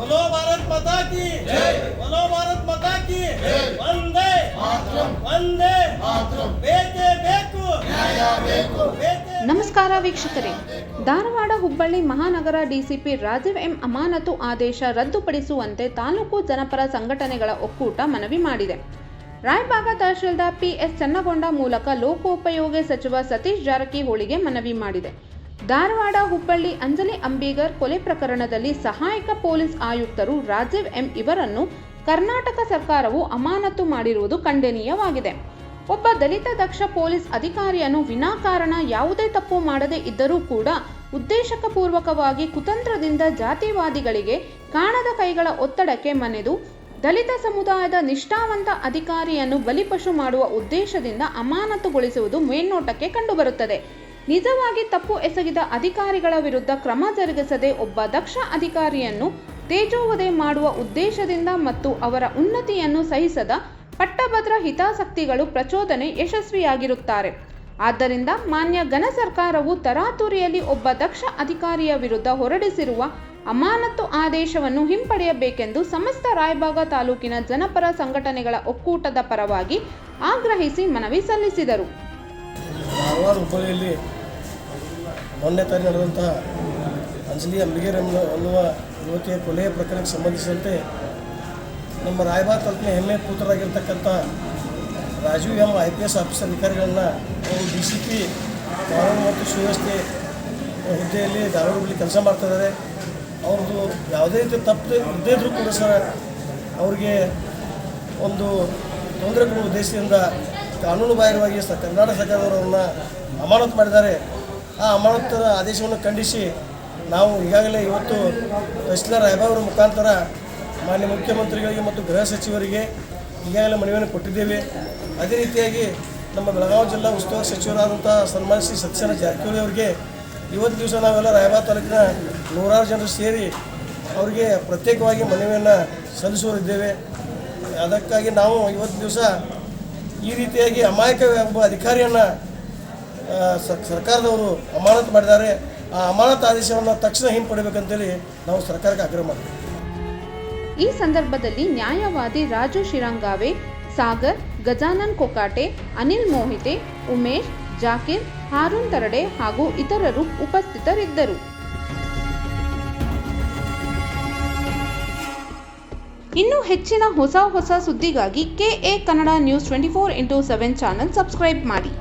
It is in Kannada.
बोलो भारत माता की जय। बोलो भारत माता की जय। वंदे मातरಂ वंदे मातरಂ ಬೇಕೇ ಬೇಕು ನ್ಯಾಯ ಬೇಕು ಬೇಕೇ. ನಮಸ್ಕಾರ ವೀಕ್ಷಕರೇ, ಧಾರವಾಡ ಹುಬ್ಬಳ್ಳಿ ಮಹಾನಗರ ಡಿಸಿಪಿ ರಾಜೀವ್ ಎಂ ಅಮಾನತು ಆದೇಶ ರದ್ದುಪಡಿಸುವಂತೆ ತಾಲೂಕು ಜನಪರ ಸಂಘಟನೆಗಳ ಒಕ್ಕೂಟ ಮನವಿ ಮಾಡಿದೆ. ರಾಯಬಾಗ ತಹಶೀಲ್ದಾರ್ ಪಿಎಸ್ ಚನ್ನಗೊಂಡ ಮೂಲಕ ಲೋಕೋಪಯೋಗಿ ಸಚಿವ ಸತೀಶ್ ಜಾರಕಿಹೊಳಿಗೆ ಮನವಿ ಮಾಡಿದೆ. ಧಾರವಾಡ ಹುಬ್ಬಳ್ಳಿ ಅಂಜಲಿ ಅಂಬಿಗರ್ ಕೊಲೆ ಪ್ರಕರಣದಲ್ಲಿ ಸಹಾಯಕ ಪೊಲೀಸ್ ಆಯುಕ್ತರು ರಾಜೀವ್ ಎಂ ಇವರನ್ನು ಕರ್ನಾಟಕ ಸರ್ಕಾರವು ಅಮಾನತು ಮಾಡಿರುವುದು ಖಂಡನೀಯವಾಗಿದೆ. ಒಬ್ಬ ದಲಿತ ದಕ್ಷ ಪೊಲೀಸ್ ಅಧಿಕಾರಿಯನ್ನು ವಿನಾಕಾರಣ ಯಾವುದೇ ತಪ್ಪು ಮಾಡದೇ ಇದ್ದರೂ ಕೂಡ ಉದ್ದೇಶಪೂರ್ವಕವಾಗಿ ಕುತಂತ್ರದಿಂದ ಜಾತಿವಾದಿಗಳಿಗೆ ಕಾಣದ ಕೈಗಳ ಒತ್ತಡಕ್ಕೆ ಮನೆದು ದಲಿತ ಸಮುದಾಯದ ನಿಷ್ಠಾವಂತ ಅಧಿಕಾರಿಯನ್ನು ಬಲಿಪಶು ಮಾಡುವ ಉದ್ದೇಶದಿಂದ ಅಮಾನತುಗೊಳಿಸುವುದು ಮೇಲ್ನೋಟಕ್ಕೆ ಕಂಡುಬರುತ್ತದೆ. ನಿಜವಾಗಿ ತಪ್ಪು ಎಸಗಿದ ಅಧಿಕಾರಿಗಳ ವಿರುದ್ಧ ಕ್ರಮ ಜರುಗಿಸದೆ ಒಬ್ಬ ದಕ್ಷ ಅಧಿಕಾರಿಯನ್ನು ತೇಜೋವಧೆ ಮಾಡುವ ಉದ್ದೇಶದಿಂದ ಮತ್ತು ಅವರ ಉನ್ನತಿಯನ್ನು ಸಹಿಸದ ಪಟ್ಟಭದ್ರ ಹಿತಾಸಕ್ತಿಗಳು ಪ್ರಚೋದನೆ ಯಶಸ್ವಿಯಾಗಿರುತ್ತಾರೆ. ಆದ್ದರಿಂದ ಮಾನ್ಯ ಘನ ಸರ್ಕಾರವು ತರಾತುರಿಯಲ್ಲಿ ಒಬ್ಬ ದಕ್ಷ ಅಧಿಕಾರಿಯ ವಿರುದ್ಧ ಹೊರಡಿಸಿರುವ ಅಮಾನತು ಆದೇಶವನ್ನು ಹಿಂಪಡೆಯಬೇಕೆಂದು ಸಮಸ್ತ ರಾಯಬಾಗ ತಾಲೂಕಿನ ಜನಪರ ಸಂಘಟನೆಗಳ ಒಕ್ಕೂಟದ ಪರವಾಗಿ ಆಗ್ರಹಿಸಿ ಮನವಿ ಸಲ್ಲಿಸಿದರು. ಧಾರವಾಡ ಹುಬ್ಬಳ್ಳಿಯಲ್ಲಿ ಮೊನ್ನೆ ತಾರೀಕು ನಡೆದಂತಹ ಅಂಜಲಿ ಅಂಬಿಗರ್ ಅನ್ನುವ ಯುವತಿಯ ಕೊಲೆಯ ಪ್ರಕರಣಕ್ಕೆ ಸಂಬಂಧಿಸಿದಂತೆ ನಮ್ಮ ರಾಯಬಾಗ ತಾಲೂಕಿನ ಹೆಮ್ಮೆ ಪುತ್ರರಾಗಿರ್ತಕ್ಕಂಥ ರಾಜೀವ್ ಎಂ IPS ಆಫೀಸರ್ ಅಧಿಕಾರಿಗಳನ್ನು ಅವರು DCP ಕಾನೂನು ಮತ್ತು ಸುವ್ಯವಸ್ಥೆ ಹುದ್ದೆಯಲ್ಲಿ ಧಾರವಾಡ ಹುಬ್ಬಳ್ಳಿ ಕೆಲಸ ಮಾಡ್ತಿದ್ದಾರೆ. ಅವ್ರದ್ದು ಯಾವುದೇ ರೀತಿ ತಪ್ಪು ಇದ್ದೇ ಇದ್ರೂ ಕೂಡ ಸಹ ಅವ್ರಿಗೆ ಒಂದು ತೊಂದರೆ ಕೊಡುವ ಉದ್ದೇಶದಿಂದ ಕಾನೂನು ಬಾಹಿರವಾಗಿ ಕರ್ನಾಟಕ ಸರ್ಕಾರದವರನ್ನು ಅಮಾನತು ಮಾಡಿದ್ದಾರೆ. ಆ ಅಮಾನತರ ಆದೇಶವನ್ನು ಖಂಡಿಸಿ ನಾವು ಈಗಾಗಲೇ ಇವತ್ತು ತಹಶೀಲ್ದಾರ್ ರಾಯಬಾಗ್ ಅವರ ಮುಖಾಂತರ ಮಾನ್ಯ ಮುಖ್ಯಮಂತ್ರಿಗಳಿಗೆ ಮತ್ತು ಗೃಹ ಸಚಿವರಿಗೆ ಈಗಾಗಲೇ ಮನವಿಯನ್ನು ಕೊಟ್ಟಿದ್ದೇವೆ. ಅದೇ ರೀತಿಯಾಗಿ ನಮ್ಮ ಬೆಳಗಾವಿ ಜಿಲ್ಲಾ ಉಸ್ತುವಾರಿ ಸಚಿವರಾದಂಥ ಸನ್ಮಾನ್ಯ ಶ್ರೀ ಸತೀಶ್ ಜಾರಕಿಹೊಳಿ ಅವರಿಗೆ ಇವತ್ತು ದಿವಸ ನಾವೆಲ್ಲ ರಾಯಬಾಗ್ ತಾಲೂಕಿನ ನೂರಾರು ಜನರು ಸೇರಿ ಅವರಿಗೆ ಪ್ರತ್ಯೇಕವಾಗಿ ಮನವಿಯನ್ನು ಸಲ್ಲಿಸುವರಿದ್ದೇವೆ. ಅದಕ್ಕಾಗಿ ನಾವು ಇವತ್ತು ದಿವಸ ಈ ರೀತಿಯಾಗಿ ಅಮಾಯಕ ಒಬ್ಬ ಅಧಿಕಾರಿಯನ್ನು ಸರ್ಕಾರದವರು ಅಮಾನತು ಮಾಡಿದ್ದಾರೆ. ಆ ಅಮಾನತು ಆದೇಶವನ್ನು ತಕ್ಷಣ ಹಿಂಪಡಿಬೇಕಂತೇಳಿ ನಾವು ಸರ್ಕಾರಕ್ಕೆ ಆಗ್ರಹ ಮಾಡ್ತೀವಿ. ಈ ಸಂದರ್ಭದಲ್ಲಿ ನ್ಯಾಯವಾದಿ ರಾಜು ಶಿರಂಗಾವೆ, ಸಾಗರ್, ಗಜಾನನ್ ಕೊಕಾಟೆ, ಅನಿಲ್ ಮೋಹಿತೆ, ಉಮೇಶ್, ಜಾಕೀರ್, ಹಾರೂನ್ ತರಡೆ ಹಾಗೂ ಇತರರು ಉಪಸ್ಥಿತರಿದ್ದರು. ಇನ್ನೂ ಹೆಚ್ಚಿನ ಹೊಸ ಸುದ್ದಿಗಾಗಿ KA Kannada news 24x7 channel subscribe ಮಾಡಿ.